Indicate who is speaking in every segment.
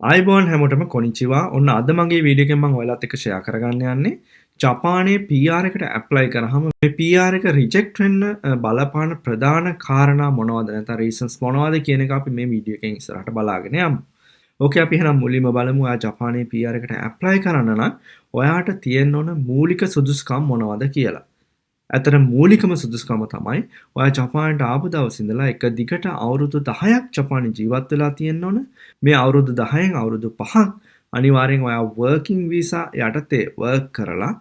Speaker 1: ආයිබෝන් හැමෝටම කොනිචිවා. ඔන්න අද මගේ වීඩියෝ එකෙන් මම ඔයාලත් එක්ක ෂෙයා කරගන්න යන්නේ ජපානයේ PR එකට ඇප්ලයි කරාම මේ PR එක රිජෙක්ට් වෙන්න බලපාන ප්‍රධාන කාරණා මොනවද නැත්නම් රීසන්ස් මොනවද කියන එක අපි මේ වීඩියෝ එකෙන් ඉස්සරහට බලාගෙන යමු. ඕකේ අපි එහෙනම් මුලින්ම බලමු ඔයා ජපානයේ PR එකට ඇප්ලයි කරන්න නම් ඔයාට තියෙන්න ඕන මූලික සුදුසුකම් මොනවද කියලා. ඇතර මූලිකම සුදුසුකම තමයි ඔයා ජපානට ආපු දවසේ ඉඳලා එක දිගට අවුරුදු 10ක් ජපානයේ ජීවත් වෙලා තියෙන්න ඕන. මේ අවුරුදු 10න් අවුරුදු 5ක් අනිවාර්යෙන් ඔයා වර්කින් වීසා යටතේ වර්ක් කරලා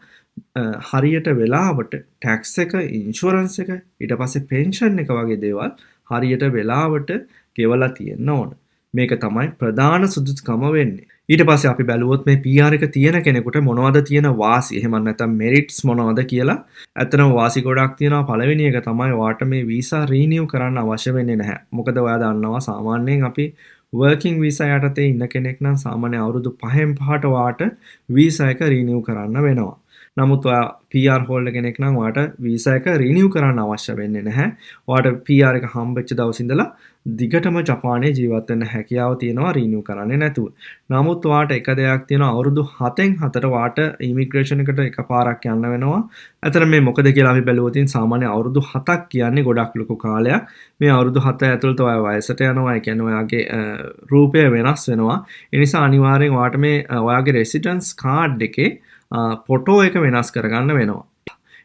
Speaker 1: හරියට වෙලාවට ටැක්ස් එක, ඉන්ෂුරන්ස් එක, ඊට පස්සේ පෙන්ෂන් එක වගේ දේවල් හරියට වෙලාවට ගෙවලා තියෙන්න ඕන. මේක තමයි ප්‍රධාන සුදුසුකම වෙන්නේ. ඊට පස්සේ අපි බැලුවොත් මේ PR එක තියෙන කෙනෙකුට මොනවද තියෙන වාසි එහෙම නැත්නම් මෙරිට්ස් මොනවද කියලා. ඇත්තටම වාසි ගොඩක් තියෙනවා. පළවෙනි එක තමයි ඔයාට මේ වීසා රීනියු කරන්න අවශ්‍ය වෙන්නේ නැහැ. මොකද ඔයා දන්නවා සාමාන්‍යයෙන් අපි වර්කින් වීසා යටතේ ඉන්න කෙනෙක් නම් සාමාන්‍ය අවුරුදු 5න් 5ට ඔයාට වීසා එක රීනියු කරන්න වෙනවා. නමුත් ඔයා PR හෝල්ඩර් කෙනෙක් නම් ඔයාට වීසා එක රීනියු කරන්න අවශ්‍ය වෙන්නේ නැහැ. ඔයාට PR එක හම්බෙච්ච දවස් ඉඳලා දිගටම ජපානයේ ජීවත් වෙන්න හැකියාව තියෙනවා රීනියු කරන්නේ නැතුව. නමුත් ඔයාට එක දෙයක් තියෙනවා අවුරුදු 7න් 7ට ඔයාට ඉමිග්‍රේෂන් එකට එකපාරක් යන්න වෙනවා. අතන මේ මොකද කියලා අපි බැලුවොත් සාමාන්‍ය අවුරුදු 7ක් කියන්නේ ගොඩක් ලොකු කාලයක්. මේ අවුරුදු 7 ඇතුළත ඔයා වයසට යනවා. ඒ කියන්නේ ඔයාගේ රූපය වෙනස් වෙනවා. ඒ නිසා අනිවාර්යෙන් ඔයාට මේ ඔයාගේ රෙසිඩන්ස් කාඩ් එකේ ෆොටෝ එක වෙනස් කරගන්න වෙනවා.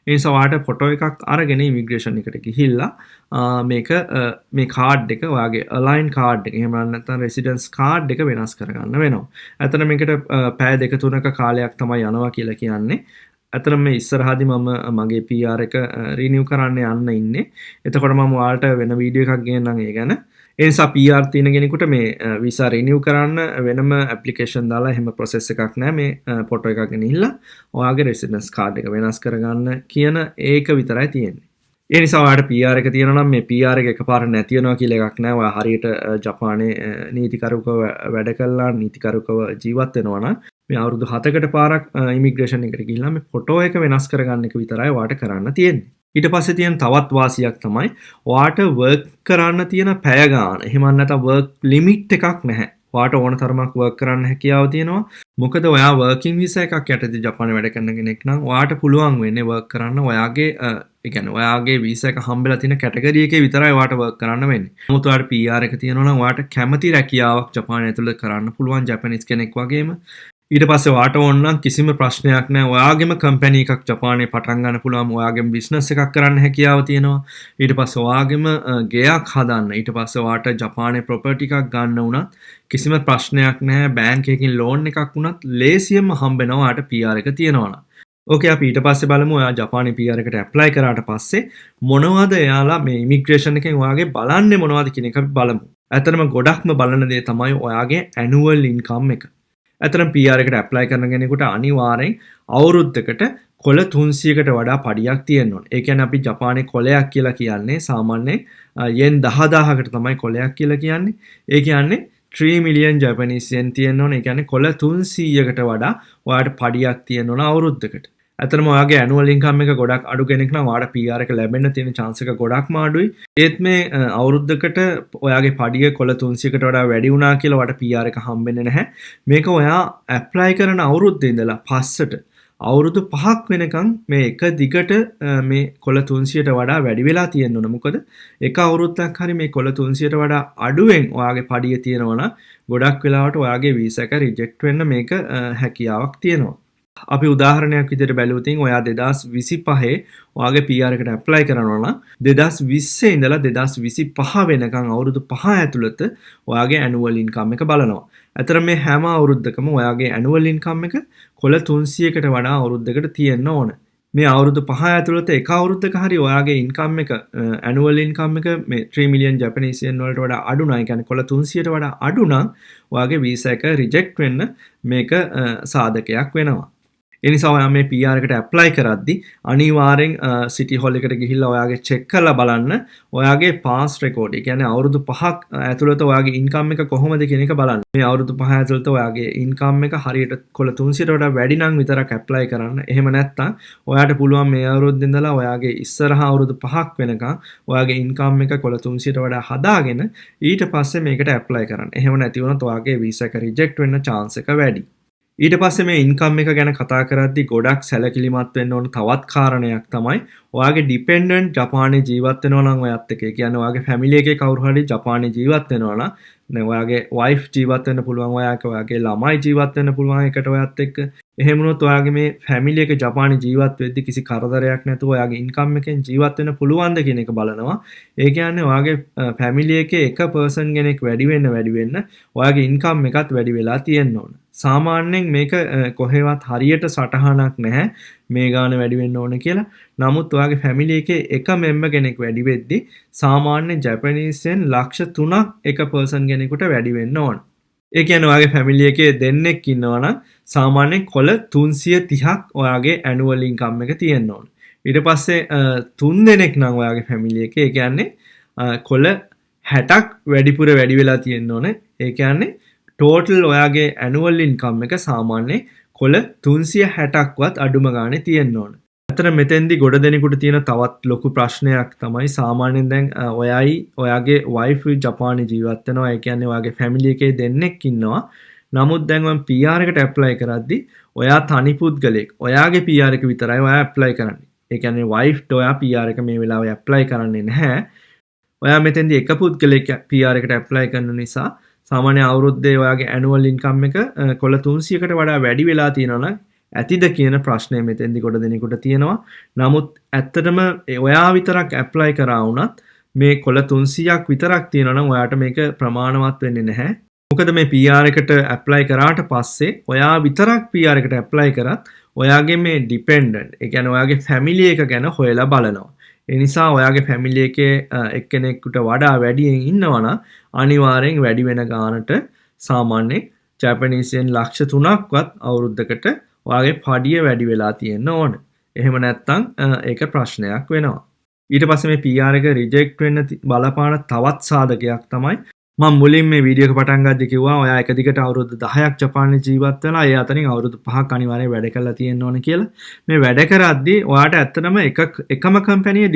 Speaker 1: ඒ නිසා ඔයාට ෆොටෝ එකක් අරගෙන ඉමිග්‍රේෂන් එකට ගිහිල්ලා මේක මේ කාඩ් එක ඔයාගේ අලයින් කාඩ් එක එහෙම නැත්නම් රෙසිඩන්ස් කාඩ් එක වෙනස් කරගන්න වෙනවා. ඇත්තට මේකට පැය දෙක තුනක කාලයක් තමයි යනවා කියලා කියන්නේ. ඇත්තට මේ ඉස්සරහදී මම මගේ PR එක රිනියු කරන්න යන්න ඉන්නේ. එතකොට මම ඔයාලට වෙන වීඩියෝ එකක් ගෙනන්නම් ඒ ගැන. ඒ නිසා PR තියෙන කෙනෙකුට මේ වීසා රිනියු කරන්න වෙනම ඇප්ලිකේෂන් දාලා එහෙම ප්‍රොසෙස් එකක් නැහැ. මේ ෆොටෝ එකක් ගෙනහිල්ලා ඔයාගේ රෙසිඩන්ස් කාඩ් එක වෙනස් කරගන්න කියන ඒක විතරයි තියෙන්නේ. ඒ නිසා ඔයාට PR එක තියෙනවා නම් මේ PR එක එකපාරට නැති වෙනවා කියලා එකක් නැහැ. ඔයා හරියට ජපානයේ නීතිකරුකව වැඩ කළා නීතිකරුකව ජීවත් වෙනවා නම් මේ අවුරුදු 7කට පාරක් ඉමිග්‍රේෂන් එකට ගිහිල්ලා මේ ෆොටෝ එක වෙනස් කරගන්න එක විතරයි ඔයාට කරන්න තියෙන්නේ. ඊට පස්සේ තියෙන තවත් වාසියක් තමයි ඔයාට වර්ක් කරන්න තියෙන පැය ගාන. එහෙම නැත්නම් වර්ක් ලිමිට් එකක් නැහැ. ඔයාට ඕන තරමක් වර්ක් කරන්න හැකියාව තියෙනවා. මොකද ඔයා වර්කින් වීසා එකක් යටතේ ජපානයේ වැඩ කරන කෙනෙක් නම් ඔයාට පුළුවන් වෙන්නේ වර්ක් කරන්න ඔයාගේ ඒ කියන්නේ ඔයාගේ වීසා එක හම්බෙලා තියෙන කැටගරි එකේ විතරයි ඔයාට වර්ක් කරන්න වෙන්නේ. නමුත් ඔයාට PR එක තියෙනවා නම් ඔයාට කැමති රැකියාවක් ජපානය ඇතුළත කරන්න පුළුවන් ජපනිස් කෙනෙක් වගේම. ඊට පස්සේ ඔයාට ඕන නම් කිසිම ප්‍රශ්නයක් නැහැ. ඔයාගේම කම්පැනි එකක් ජපානයේ පටන් ගන්න පුළුවන්. ඔයාගේම බිස්නස් එකක් කරන්න හැකියාව තියෙනවා. ඊට පස්සේ ඔයාගේම ගෙයක් හදන්න. ඊට පස්සේ ඔයාට ජපානයේ ප්‍රොපර්ටි එකක් ගන්න උනත් කිසිම ප්‍රශ්නයක් නැහැ. බැංක් එකකින් ලෝන් එකක් උනත් ලේසියෙන්ම හම්බෙනවා ඔයාට PR එක තියෙනවා නම්. ඕකේ අපි ඊට පස්සේ බලමු ඔයා ජපානයේ PR එකට ඇප්ලයි කරාට පස්සේ මොනවද එයාලා මේ ඉමිග්‍රේෂන් එකෙන් ඔයාගේ බලන්නේ මොනවද කියන එක අපි බලමු. ඇත්තටම ගොඩක්ම බලන දේ තමයි ඔයාගේ ඇනුවල් ඉන්කම් එක. ඇතරම් PR එකට ඇප්ලයි කරන කෙනෙකුට අනිවාර්යෙන් අවුරුද්දකට කොළ 300කට වඩා පඩියක් තියෙන්න ඕන. ඒ කියන්නේ අපි ජපානයේ කොළයක් කියලා කියන්නේ සාමාන්‍යයෙන් යෙන් 10000කට තමයි කොළයක් කියලා කියන්නේ. ඒ කියන්නේ 3 මිලියන් ජපනීස් යෙන් තියෙන්න ඕන. ඒ කියන්නේ කොළ 300කට වඩා ඔයාට පඩියක් තියෙන්න ඕන අවුරුද්දකට. ඇත්තටම ඔයාගේ ඇනුවල් ඉන්කම් එක ගොඩක් අඩු කෙනෙක් නම් ඔයාට PR එක ලැබෙන්න තියෙන chance එක ගොඩක්ම අඩුයි. ඒත් මේ අවුරුද්දකට ඔයාගේ පඩිය කොළ 300කට වඩා වැඩි වුණා කියලා ඔයාට PR එක හම්බෙන්නේ නැහැ. මේක ඔයා ඇප්ලයි කරන අවුරුද්දේ ඉඳලා පස්සට අවුරුදු 5ක් වෙනකන් මේ එක දිගට මේ කොළ 300ට වඩා වැඩි වෙලා තියෙන්න ඕන. මොකද එක අවුරුද්දක් හරි මේ කොළ 300ට වඩා අඩුවෙන් ඔයාගේ පඩිය තියෙනවා නම් ගොඩක් වෙලාවට ඔයාගේ වීසා එක රිජෙක්ට් වෙන්න මේක හැකියාවක් තියෙනවා. අපි උදාහරණයක් විදිහට බැලුවොත් ඔයා 2025 ඔයාගේ PR එකට ඇප්ලයි කරනවා නම් 2020 ඉඳලා 2025 වෙනකන් අවුරුදු 5 ඇතුළත ඔයාගේ ඇනුවල් ඉන්කම් එක බලනවා. අතර මේ හැම අවුරුද්දකම ඔයාගේ ඇනුවල් ඉන්කම් එක කොළ 300කට වඩා අවුරුද්දකට තියෙන්න ඕන. මේ අවුරුදු 5 ඇතුළත එක අවුරුද්දක හරි ඔයාගේ ඉන්කම් එක ඇනුවල් ඉන්කම් එක මේ 3 මිලියන් ජපනීස් යෙන් වලට වඩා අඩු නම් ඒ කියන්නේ කොළ 300ට වඩා අඩු නම් ඔයාගේ වීසා එක රිජෙක්ට් වෙන්න මේක සාධකයක් වෙනවා. ඒ නිසා ඔයා මේ PR එකට ඇප්ලයි කරද්දී අනිවාර්යෙන් සිටි හොල් එකට ගිහිල්ලා ඔයාගේ චෙක් කරලා බලන්න ඔයාගේ පාස් රෙකෝඩ්. ඒ කියන්නේ අවුරුදු 5ක් ඇතුළත ඔයාගේ ඉන්කම් එක කොහොමද කියන එක බලන්න. මේ අවුරුදු 5 ඇතුළත ඔයාගේ ඉන්කම් එක හරියට කොළ 300ට වඩා වැඩි නම් විතරක් ඇප්ලයි කරන්න. එහෙම නැත්නම් ඔයාට පුළුවන් මේ අවුරුද්දේ ඉඳලා ඔයාගේ ඉස්සරහා අවුරුදු 5ක් වෙනකන් ඔයාගේ ඉන්කම් එක කොළ 300ට වඩා හදාගෙන ඊට පස්සේ මේකට ඇප්ලයි කරන්න. එහෙම නැති වුණොත් ඔයාගේ වීසා එක රිජෙක්ට් වෙන්න chance එක වැඩි. ඊට පස්සේ මේ ඉන්කම් එක ගැන කතා කරද්දී ගොඩක් සැලකිලිමත් වෙන්න ඕන තවත් කාරණයක් තමයි ඔයාගේ ඩිපෙන්ඩන්ට් ජපානයේ ජීවත් වෙනවා නම් ඔයත් එක්ක. ඒ කියන්නේ ඔයාගේ ෆැමිලි එකේ කවුරු හරි ජපානයේ ජීවත් වෙනවා නම් දැන් ඔයාගේ වයිෆ් ජීවත් වෙන්න පුළුවන්, ඔයාගේ ළමයි ජීවත් වෙන්න පුළුවන් එකට ඔයත් එක්ක. එහෙම වුණොත් ඔයාගේ මේ ෆැමිලි එක ජපානයේ ජීවත් වෙද්දී කිසි කරදරයක් නැතුව ඔයාගේ ඉන්කම් එකෙන් ජීවත් වෙන්න පුළුවන්ද කියන එක බලනවා. ඒ කියන්නේ ඔයාගේ ෆැමිලි එකේ එක පර්සන් කෙනෙක් වැඩි වෙන්න ඔයාගේ ඉන්කම් එකත් වැඩි වෙලා තියෙන්න ඕන. සාමාන්‍යයෙන් මේක කොහෙවත් හරියට සටහනක් නැහැ මේ ගාන වැඩි වෙන්න ඕන කියලා. නමුත් ඔයාගේ ෆැමිලි එකේ එක මෙම්බර් කෙනෙක් වැඩි වෙද්දී සාමාන්‍ය ජැපනීස්යෙන් ලක්ෂ 3ක් එක පර්සන් කෙනෙකුට වැඩි වෙන්න ඕන. ඒ කියන්නේ ඔයාගේ ෆැමිලි එකේ දෙන්නෙක් ඉන්නවා නම් සාමාන්‍යයෙන් කොළ 330ක් ඔයාගේ ඇනුවල් ඉන්කම් එක තියෙන්න ඕන. ඊට පස්සේ 3 දෙනෙක් නම් ඔයාගේ ෆැමිලි එකේ, ඒ කියන්නේ කොළ 60ක් වැඩිපුර වැඩි වෙලා තියෙන්න ඕන. ඒ කියන්නේ ටෝටල් ඔයාගේ ඇනුවල් ඉන්කම් එක සාමාන්‍යයෙන් කොළ 360ක්වත් අඩුම ගානේ තියෙන්න ඕන. අතන මෙතෙන්දි ගොඩ දෙනෙකුට තියෙන තවත් ලොකු ප්‍රශ්නයක් තමයි සාමාන්‍යයෙන් දැන් ඔයයි ඔයාගේ වයිෆ් ජපානයේ ජීවත් වෙනවා. ඒ කියන්නේ ඔයාගේ ෆැමිලි එකේ දෙන්නෙක් ඉන්නවා. නමුත් දැන් මම PR එකට ඇප්ලයි කරද්දි ඔයා තනි පුද්ගලෙක්. ඔයාගේ PR එක විතරයි ඔයා ඇප්ලයි කරන්නේ. ඒ කියන්නේ වයිෆ්ට ඔයා PR එක මේ වෙලාවේ ඇප්ලයි කරන්නේ නැහැ. ඔයා මෙතෙන්දි එක පුද්ගලෙක් PR එකට ඇප්ලයි කරන නිසා සාමාන්‍ය අවුරුද්දේ ඔයාගේ ඇනුවල් ඉන්කම් එක කොළ 300කට වඩා වැඩි වෙලා තියෙනවා නම් ඇතිද කියන ප්‍රශ්නය මෙතෙන්දි ගොඩ දෙනෙකුට තියෙනවා. නමුත් ඇත්තටම ඔයා විතරක් ඇප්ලයි කරා වුණත් මේ කොළ 300ක් විතරක් තියෙනවා නම් ඔයාට මේක ප්‍රමාණවත් වෙන්නේ නැහැ. මොකද මේ PR එකට ඇප්ලයි කරාට පස්සේ ඔයා විතරක් PR එකට ඇප්ලයි කරත් ඔයාගේ මේ ඩිපෙන්ඩන්ට්, ඒ කියන්නේ ඔයාගේ ෆැමිලි එක ගැන හොයලා බලනවා. ඒ නිසා ඔයාගේ ෆැමිලි එකේ එක්කෙනෙකුට වඩා වැඩියෙන් ඉන්නවනම් අනිවාර්යෙන් වැඩි වෙන ගානට සාමාන්‍යයෙන් ජැපනීසියෙන් ලක්ෂ 3ක්වත් අවුරුද්දකට ඔයාගේ පඩිය වැඩි වෙලා තියෙන්න ඕන. එහෙම නැත්නම් ඒක ප්‍රශ්නයක් වෙනවා. ඊට පස්සේ මේ PR එක රිජෙක්ට් වෙන්න බලපාන තවත් සාධකයක් තමයි මම මුලින් මේ වීඩියෝ එක පටන් ගද්දි කිව්වා ඔයා එක දිගට අවුරුදු 10ක් ජපානයේ ජීවත් වෙලා ඒ අතරින් අවුරුදු 5ක් අනිවාර්යයෙන් වැඩ කරලා තියෙන්න ඕන කියලා. මේ වැඩ කරද්දී ඔයාට ඇත්තටම එකම කම්පැනියේ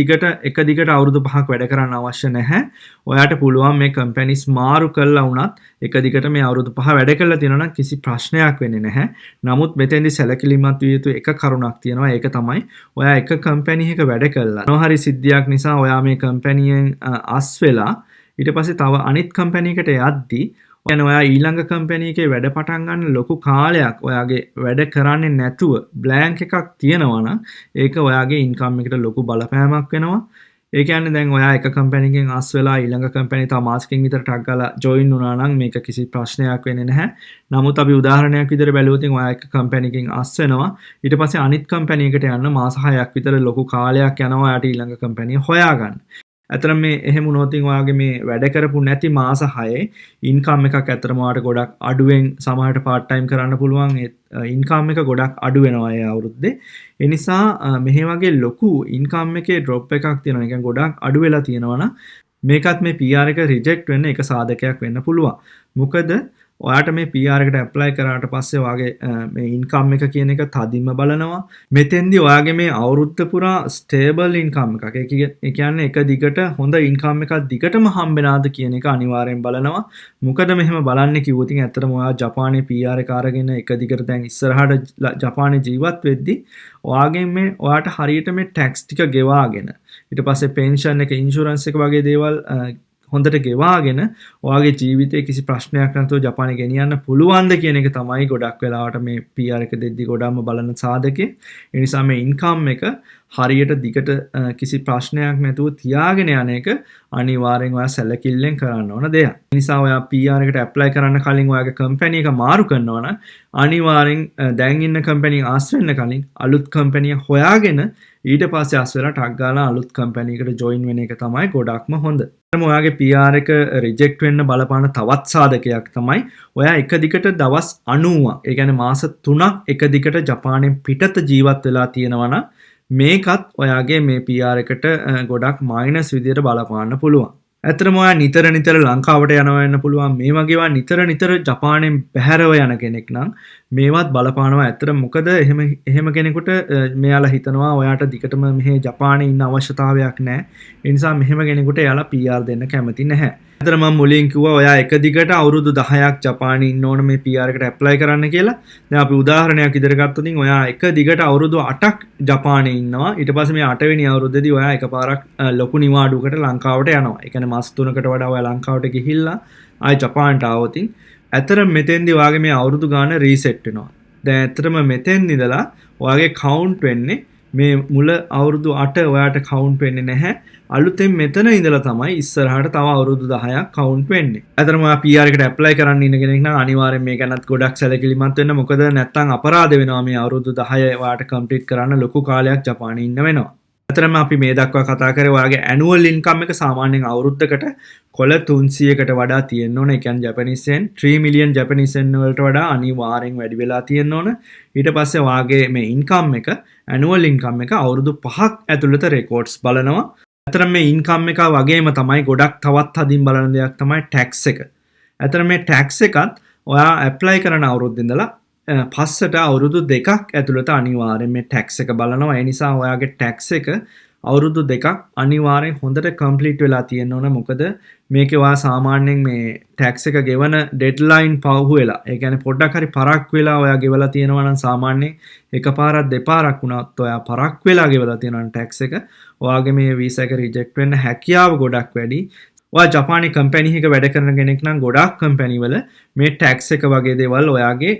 Speaker 1: එක දිගට අවුරුදු 5ක් වැඩ කරන්න අවශ්‍ය නැහැ. ඔයාට පුළුවන් මේ කම්පැනිස් මාරු කරලා වුණත් එක දිගට මේ අවුරුදු 5 වැඩ කරලා තියෙනවා නම් කිසි ප්‍රශ්නයක් වෙන්නේ නැහැ. නමුත් මෙතෙන්දි සැලකිලිමත් විය යුතු එක කරුණක් තියෙනවා. ඒක තමයි ඔයා එක කම්පැනි එකක වැඩ කළා. මොනවා හරි සිද්ධියක් නිසා ඔයා මේ කම්පැනියෙන් අස් වෙලා ඊට පස්සේ තව අනිත් කම්පැනි එකට යද්දී يعني ඔයා ඊළඟ කම්පැනි එකේ වැඩ පටන් ගන්න ලොකු කාලයක් ඔයාගේ වැඩ කරන්නේ නැතුව බ්ලැන්ක් එකක් තියෙනවා නම් ඒක ඔයාගේ ඉන්කම් එකට ලොකු බලපෑමක් වෙනවා. ඒ කියන්නේ දැන් ඔයා එක කම්පැනි එකෙන් අස් වෙලා ඊළඟ කම්පැනි තව මාසෙකින් විතර ටක් ගාලා ජොයින් වුණා නම් මේක කිසි ප්‍රශ්නයක් වෙන්නේ නැහැ. නමුත් අපි උදාහරණයක් විදිහට බැලුවොත් ඔයා එක කම්පැනි එකෙන් අස් වෙනවා. ඊට පස්සේ අනිත් කම්පැනි එකට යන්න මාස 6ක් විතර ලොකු කාලයක් යනවා ඔයාට ඊළඟ කම්පැනිය හොයාගන්න. ඇතරම මේ එහෙම වුණොත් ඔයාගේ මේ වැඩ කරපු නැති මාස 6 ඉන්කම් එකක් ඇත්තටම ඔයාලට ගොඩක් අඩුවෙන් සමහරට පාර්ට් ටයිම් කරන්න පුළුවන්. ඉන්කම් එක ගොඩක් අඩු වෙනවා ඒ අවුරුද්දේ. ඒ නිසා මෙහි වගේ ලොකු ඉන්කම් එකේ ඩ්‍රොප් එකක් තියෙනවා. ඒ කියන්නේ ගොඩක් අඩු වෙලා තියෙනවා නම් මේකත් මේ PR එක රිජෙක්ට් වෙන්න එක සාධකයක් වෙන්න පුළුවන්. මොකද ඔයාට මේ PR එකට ඇප්ලයි කරාට පස්සේ ඔයාගේ මේ ඉන්කම් එක කියන එක තදින්ම බලනවා. මෙතෙන්දී ඔයාගේ මේ අවුරුද්ද පුරා ස්ටේබල් ඉන්කම් එකක්. ඒ කියන්නේ එක දිගට හොඳ ඉන්කම් එකක් දිගටම හම්බෙනාද කියන එක අනිවාර්යෙන් බලනවා. මොකද මෙහෙම බලන්නේ කිව්වොත් ඉතින් ඇත්තටම ඔයා ජපානයේ PR එක අරගෙන එක දිගට දැන් ඉස්සරහට ජපානයේ ජීවත් වෙද්දී ඔයාගෙන් මේ ඔයාට හරියට මේ ටැක්ස් ටික ගෙවාගෙන ඊට පස්සේ පෙන්ෂන් එක, ඉන්ෂුරන්ස් එක වගේ දේවල් හොඳට ගෙවාගෙන ඔයාගේ ජීවිතේ කිසි ප්‍රශ්නයක් නැතුව ජපානයේ ගෙනියන්න පුළුවන්ද කියන එක තමයි ගොඩක් වෙලාවට මේ PR එක දෙද්දි ගොඩක්ම බලන සාධකේ. ඒ නිසා මේ ඉන්කම් එක හරියට දිගට කිසි ප්‍රශ්නයක් නැතුව තියාගෙන යන එක අනිවාර්යෙන් ඔයා සැලකිල්ලෙන් කරන්න ඕන දෙයක්. ඒ නිසා ඔයා PR එකට ඇප්ලයි කරන්න කලින් ඔයාගේ කම්පැනි එක මාරු කරනවා නම් අනිවාර්යෙන් දැන් ඉන්න කම්පැනි ආස් වෙන්න කලින් අලුත් කම්පැනි හොයාගෙන ඊට පස්සේ ආස් වෙලා ටක් ගාලා අලුත් කම්පැනි එකට ජොයින් වෙන එක තමයි ගොඩක්ම හොඳ. ඔයාගේ PR එක රිජෙක්ට් වෙන්න බලපාන තවත් සාධකයක් තමයි ඔයා එක දිගට දවස් 90ක්, ඒ කියන්නේ මාස 3ක් එක දිගට ජපානයෙන් පිටත ජීවත් වෙලා තියෙනවා නම් මේකත් ඔයාගේ මේ PR එකට ගොඩක් මයිනස් විදියට බලපාන්න පුළුවන්. ඇත්තටම ඔයා නිතර ලංකාවට යනවා වෙන්න පුළුවන්. මේ වගේවා නිතර ජපානයෙන් බැහැරව යන කෙනෙක් නම් මේවත් බලපානවා. ඇත්තට මොකද එහෙම කෙනෙකුට මෙයාලා හිතනවා ඔයාට දිගටම මෙහි ජපානයේ ඉන්න අවශ්‍යතාවයක් නැහැ. ඒ නිසා මෙහෙම කෙනෙකුට එයාලා PR දෙන්න කැමති නැහැ. ඇත්තට මම මුලින් කිව්වා ඔයා එක දිගට අවුරුදු 10ක් ජපානයේ ඉන්න ඕන මේ PR එකට ඇප්ලයි කරන්න කියලා. දැන් අපි උදාහරණයක් ඉදිරියට ගත්තොත් ඔයා එක දිගට අවුරුදු 8ක් ජපානයේ ඉන්නවා. ඊට පස්සේ මේ 8 වෙනි අවුරුද්දේදී ඔයා එකපාරක් ලොකු නිවාඩුවකට ලංකාවට යනවා. ඒ කියන්නේ මාස 3කට වඩා ඔයා ලංකාවට ගිහිල්ලා ආයි ජපානට ආවොත් ඇත්තට මෙතෙන්දී ඔයාගේ මේ අවුරුදු ගාන රීසෙට් වෙනවා. දැන් ඇත්තටම මෙතෙන් ඉඳලා ඔයාගේ කවුන්ට් වෙන්නේ මේ මුල අවුරුදු 8 ඔයාට කවුන්ට් වෙන්නේ නැහැ. අලුතෙන් මෙතන ඉඳලා තමයි ඉස්සරහට තව අවුරුදු 10ක් කවුන්ට් වෙන්නේ. ඇත්තටම ඔයා PR එකට ඇප්ලයි කරන්න ඉන්න කෙනෙක් නම් අනිවාර්යෙන් මේ ගැනත් ගොඩක් සැලකිලිමත් වෙන්න. මොකද නැත්තම් අපරාධ වෙනවා මේ අවුරුදු 10 ඔයාට කම්ප්ලීට් කරන්න ලොකු කාලයක් ජපානයේ ඉන්න වෙනවා. ඇත්තටම අපි මේ දක්වා කතා කරේ ඔයාගේ ඇනුවල් ඉන්කම් එක සාමාන්‍යයෙන් අවුරුද්දකට කොළ 300කට වඩා තියෙන්න ඕන. ඒ කියන්නේ ජපනීස් යෙන් 3 මිලියන් ජපනීස් යෙන් වලට වඩා අනිවාර්යෙන් වැඩි වෙලා තියෙන්න ඕන. ඊට පස්සේ ඔයාගේ මේ ඉන්කම් එක ඇනුවල් ඉන්කම් එක අවුරුදු 5ක් ඇතුළත රෙකෝඩ්ස් බලනවා. ඇත්තටම මේ ඉන්කම් එක වගේම තමයි ගොඩක් තවත් අදින් බලන දෙයක් තමයි ටැක්ස් එක. ඇත්තටම මේ ටැක්ස් එකත් ඔයා ඇප්ලයි කරන අවුරුද්දේ ඉඳලා පස්සට අවුරුදු 2ක් ඇතුළත අනිවාර්යෙන් මේ ටැක්ස් එක බලනවා. ඒ නිසා ඔයාගේ ටැක්ස් එක අවුරුදු 2ක් අනිවාර්යෙන් හොඳට කම්ප්ලීට් වෙලා තියෙන්න ඕන. මොකද මේකේ ඔයා සාමාන්‍යයෙන් මේ ටැක්ස් එක ගෙවන ඩෙඩ්ලයින් පහු වෙලා, ඒ කියන්නේ පොඩ්ඩක් හරි පරක් වෙලා ඔයා ගෙවලා තියෙනවා නම් සාමාන්‍යයෙන් එකපාරක් දෙපාරක් වුණත් ඔයා පරක් වෙලා ගෙවලා තියෙනවා නම් ටැක්ස් එක ඔයාගේ මේ වීසා එක රිජෙක්ට් වෙන්න හැකියාව ගොඩක් වැඩි. ඔයා ජපානයේ කම්පැනි එකක වැඩ කරන කෙනෙක් නම් ගොඩක් කම්පැනි වල මේ ටැක්ස් එක වගේ දේවල් ඔයාගේ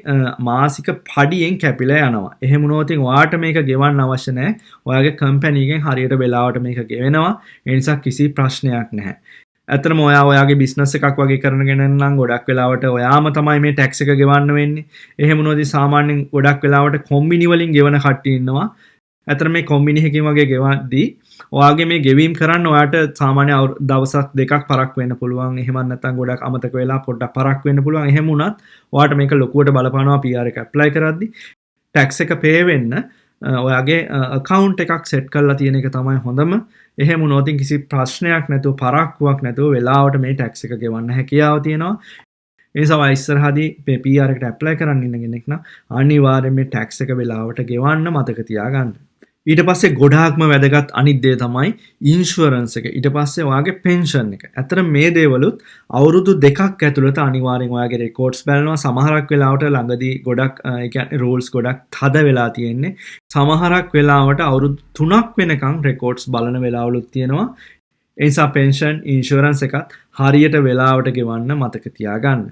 Speaker 1: මාසික පඩියෙන් කැපිලා යනවා. එහෙම වුණොත් ඔයාට මේක ගෙවන්න අවශ්‍ය නැහැ. ඔයාගේ කම්පැනි එකෙන් හරියට වෙලාවට මේක ගෙවෙනවා. ඒ නිසා කිසි ප්‍රශ්නයක් නැහැ. ඇත්තටම ඔයාගේ බිස්නස් එකක් වගේ කරන කෙනෙක් නම් ගොඩක් වෙලාවට ඔයාම තමයි මේ ටැක්ස් එක ගෙවන්න වෙන්නේ. එහෙම වුණොත් සාමාන්‍යයෙන් ගොඩක් වෙලාවට කොම්බිනි වලින් ගෙවන කට්ටිය ඉන්නවා. ඇත්තට මේ කොම්බිනි එකකින් වගේ ගෙවද්දී ඔයාගේ මේ ගෙවීම් කරන්න ඔයාට සාමාන්‍ය දවසක් දෙකක් පරක් වෙන්න පුළුවන්. එහෙම නැත්නම් ගොඩක් අමතක වෙලා පොඩ්ඩක් පරක් වෙන්න පුළුවන්. එහෙම වුණත් ඔයාට මේක ලොකුවට බලපානවා PR එක ඇප්ලයි කරද්දී. ටැක්ස් එක පේ වෙන්න ඔයාගේ account එකක් සෙට් කරලා තියෙන එක තමයි හොඳම. එහෙම වුණොත් කිසි ප්‍රශ්නයක් නැතුව පරක්කුවක් නැතුව වෙලාවට මේ ටැක්ස් එක ගෙවන්න හැකියාව තියෙනවා. ඒ නිසා ඔයා ඉස්සරහදී මේ PR එකට ඇප්ලයි කරන්න ඉන්න කෙනෙක් නම් අනිවාර්යෙන් මේ ටැක්ස් එක වෙලාවට ගෙවන්න මතක තියාගන්න. ඊට පස්සේ ගොඩාක්ම වැදගත් අනිත් දේ තමයි ඉන්ෂුරන්ස් එක. ඊට පස්සේ ඔයාගේ පෙන්ෂන් එක. ඇත්තට මේ දේවලුත් අවුරුදු 2ක් ඇතුළත අනිවාර්යෙන් ඔයාගේ රෙකෝඩ්ස් බලනවා. සමහරක් වෙලාවට ළඟදී ගොඩක් ඒ කියන්නේ රූල්ස් ගොඩක් තද වෙලා තියෙන්නේ. සමහරක් වෙලාවට අවුරුදු 3ක් වෙනකන් රෙකෝඩ්ස් බලන වෙලාවලුත් තියෙනවා. ඒ නිසා පෙන්ෂන් ඉන්ෂුරන්ස් එකත් හරියට වෙලාවට ගෙවන්න මතක තියාගන්න.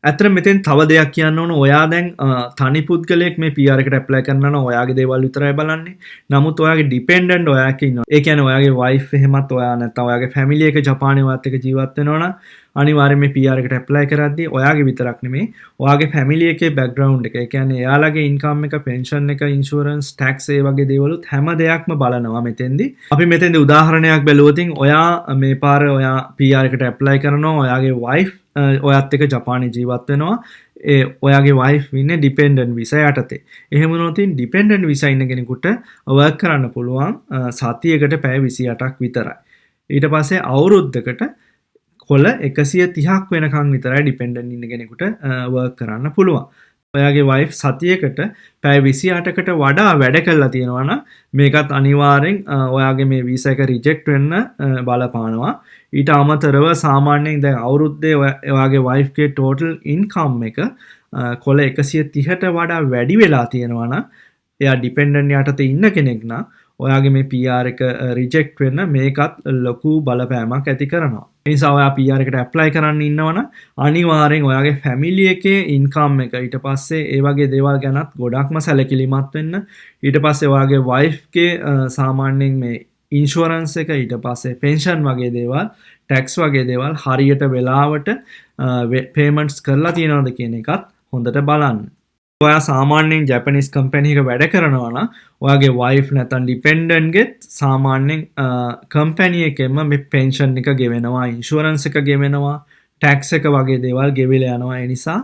Speaker 1: ඇත්තට මෙතෙන් තව දෙයක් කියන්න ඕන. ඔයා දැන් තනි පුද්ගලයෙක් මේ PR එකට ඇප්ලයි කරනවා නම් ඔයාගේ දේවල් විතරයි බලන්නේ. නමුත් ඔයාගේ ඩිපෙන්ඩන්ට් ඔයාක ඉන්නවා. ඒ කියන්නේ ඔයාගේ වයිෆ් එහෙමත් ඔයා නැත්නම් ඔයාගේ ෆැමිලි එක ජපානයේ වත් එක්ක ජීවත් වෙනවා නම් අනිවාර්යෙන් මේ PR එකට ඇප්ලයි කරද්දී ඔයාගේ විතරක් නෙමෙයි ඔයාගේ ෆැමිලි එකේ බෑග්ග්‍රවුන්ඩ් එක. ඒ කියන්නේ එයාලගේ ඉන්කම් එක, පෙන්ෂන් එක, ඉන්ෂුරන්ස්, ටැක්ස් ඒ වගේ දේවලුත් හැම දෙයක්ම බලනවා මෙතෙන්දී. අපි මෙතෙන්දී උදාහරණයක් බැලුවොත් ඔයා මේ පාර ඔයා PR එකට ඇප්ලයි කරනවා. ඔයාගේ වයිෆ් ඔයත් එක ජපානයේ ජීවත් වෙනවා. ඒ ඔයාගේ වයිෆ් ඉන්නේ ඩිපෙන්ඩන්ට් වීසා යටතේ. එහෙම වුණොත් ඩිපෙන්ඩන්ට් වීසා ඉන්න කෙනෙකුට වර්ක් කරන්න පුළුවන් සතියකට පැය 28ක් විතරයි. ඊට පස්සේ අවුරුද්දකට කොළ 130ක් වෙනකන් විතරයි ඩිපෙන්ඩන්ට් ඉන්න කෙනෙකුට වර්ක් කරන්න පුළුවන්. ඔයාගේ වයිෆ් සතියකට පැය 28කට වඩා වැඩ කරලා තියෙනවා නම් මේකත් අනිවාර්යෙන් ඔයාගේ මේ වීසා එක රිජෙක්ට් වෙන්න බලපානවා. ඊට අමතරව සාමාන්‍යයෙන් දැන් අවුරුද්දේ ඔයාගේ වයිෆ්ගේ ටෝටල් ඉන්කම් එක කොළ 130ට වඩා වැඩි වෙලා තියෙනවා නම් එයා ඩිපෙන්ඩන්ට් යටතේ ඉන්න කෙනෙක් නම් ඔයාගේ මේ PR එක රිජෙක්ට් වෙන්න මේකත් ලොකු බලපෑමක් ඇති කරනවා. ඒ නිසා ඔයා PR එකට ඇප්ලයි කරන්න ඉන්නවනම් අනිවාර්යෙන් ඔයාගේ ෆැමිලි එකේ ඉන්කම් එක ඊට පස්සේ ඒ වගේ දේවල් ගැනත් ගොඩක්ම සැලකිලිමත් වෙන්න. ඊට පස්සේ ඔයාගේ වයිෆ්ගේ සාමාන්‍යයෙන් මේ ඉන්ෂුරන්ස් එක ඊට පස්සේ පෙන්ෂන් වගේ දේවල් ටැක්ස් වගේ දේවල් හරියට වෙලාවට පේමන්ට්ස් කරලා තියෙනවද කියන එකත් හොඳට බලන්න. ඔයා සාමාන්‍යයෙන් ජැපනිස් කම්පැනි එක වැඩ කරනවා නම් ඔයාගේ වයිෆ් නැත්නම් ඩිපෙන්ඩන්ට්ගෙත් සාමාන්‍යයෙන් කම්පැනි එකෙන්ම මේ පෙන්ෂන් එක ගෙවෙනවා, ඉන්ෂුරන්ස් එක ගෙවෙනවා, ටැක්ස් එක වගේ දේවල් ගෙවිලා යනවා. ඒ නිසා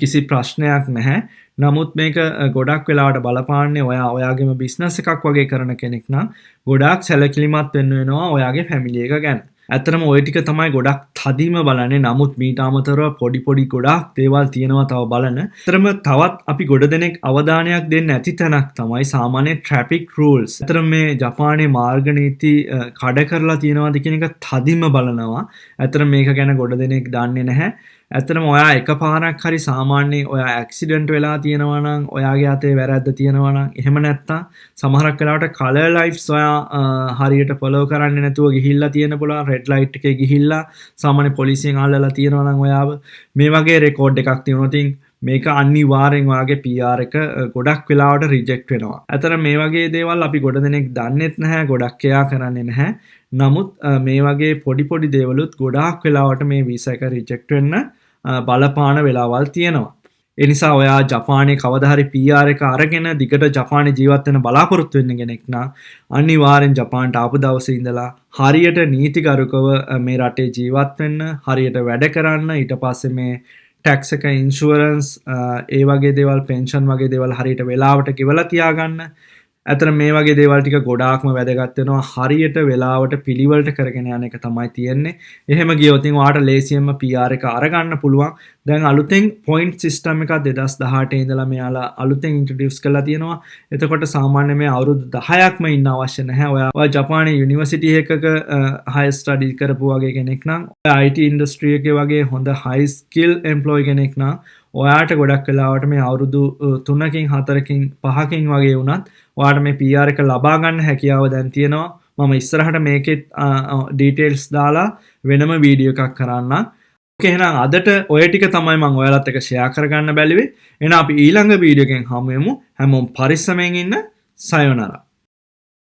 Speaker 1: කිසි ප්‍රශ්නයක් නැහැ. නමුත් මේක ගොඩක් වෙලාවට බලපාන්නේ ඔයාගේම බිස්නස් එකක් වගේ කරන කෙනෙක් නම් ගොඩාක් සැලකිලිමත් වෙන්න වෙනවා ඔයාගේ ෆැමිලි එක ගැන. ඇත්තටම ওই ටික තමයි ගොඩක් තදින්ම බලන්නේ. නමුත් මීට අමතරව පොඩි ගොඩක් දේවල් තියෙනවා තව බලන්න. ඇත්තටම තවත් අපි ගොඩ දෙනෙක් අවධානයක් දෙන්න ඇති තැනක් තමයි සාමාන්‍ය ට්‍රැෆික් රූල්ස්. ඇත්තටම මේ ජපානයේ මාර්ග නීති කඩ කරලා තියෙනවාද කියන එක තදින්ම බලනවා. ඇත්තටම මේක ගැන ගොඩ දෙනෙක් දන්නේ නැහැ. ඇත්තටම ඔයා එකපාරක් හරි සාමාන්‍යයෙන් ඔයා ඇක්සිඩන්ට් වෙලා තියෙනවා නම් ඔයාගේ අතේ වැරද්ද තියෙනවා නම් එහෙම නැත්තම් සමහරක් වෙලාවට කලර් ලයිට්ස් ඔයා හරියට ෆලෝ කරන්නේ නැතුව ගිහිල්ලා තියෙන පුළුවන් රෙඩ් ලයිට් එකේ ගිහිල්ලා සාමාන්‍ය පොලිසියෙන් අල්ලලා තියෙනවා නම් ඔයාව මේ වගේ රෙකෝඩ් එකක් තියෙනවා. ඉතින් මේක අනිවාර්යෙන් ඔයාගේ PR එක ගොඩක් වෙලාවට රිජෙක්ට් වෙනවා. අතන මේ වගේ දේවල් අපි ගොඩ දෙනෙක් දන්නෙත් නැහැ, ගොඩක් කෙයා කරන්නේ නැහැ. නමුත් මේ වගේ පොඩි දේවලුත් ගොඩාක් වෙලාවට මේ වීසා එක රිජෙක්ට් වෙන්න බලපාන වෙලාවල් තියෙනවා. ඒ නිසා ඔයා ජපානයේ කවදා හරි PR එක අරගෙන දිගට ජපානයේ ජීවත් වෙන්න බලාපොරොත්තු වෙන කෙනෙක් නම් අනිවාර්යෙන් ජපානට ආපු දවසේ ඉඳලා හරියට නීතිගරුකව මේ රටේ ජීවත් වෙන්න, හරියට වැඩ කරන්න, ඊට පස්සේ මේ ටැක්ස් එක, ඉන්ෂුරන්ස්, ඒ වගේ දේවල්, පෙන්ෂන් වගේ දේවල් හරියට වෙලාවට ගෙවලා තියාගන්න. ඇතර මේ වගේ දේවල් ටික ගොඩාක්ම වැදගත් වෙනවා. හරියට වෙලාවට පිළිවෙලට කරගෙන යන එක තමයි තියෙන්නේ. එහෙම ගියොත් ඔයාට ලේසියෙන්ම PR එක අරගන්න පුළුවන්. දැන් අලුතෙන් පොයින්ට් සිස්ටම් එකක් 2018 ඉඳලා මෙයාලා අලුතෙන් ඉන්ට්‍රොඩියුස් කරලා තියෙනවා. එතකොට සාමාන්‍ය මේ අවුරුදු 10ක්ම ඉන්න අවශ්‍ය නැහැ. ඔයා ජපානයේ යුනිවර්සිටි එකක හයි ස්ටඩි කරපු වගේ කෙනෙක් නම්, IT ඉන්ඩස්ට්‍රි එකේ වගේ හොඳ හයි ස්කිල් එම්ප්ලොයි කෙනෙක් නම් ඔයාට ගොඩක් වෙලාවට මේ අවුරුදු 3කින් 4කින් 5කින් වගේ වුණත් ඔයාට මේ PR එක ලබා ගන්න හැකියාව දැන් තියෙනවා. මම ඉස්සරහට මේකෙත් ඩීටේල්ස් දාලා වෙනම වීඩියෝ එකක් කරන්න. ඕකේ, එහෙනම් අදට ඔය ටික තමයි මම ඔයාලත් එක්ක ෂෙයා කරගන්න බැලුවේ. එහෙනම් අපි ඊළඟ වීඩියෝ එකෙන් හමු වෙමු. හැමෝම පරිස්සමෙන් ඉන්න. සයෝනාරා.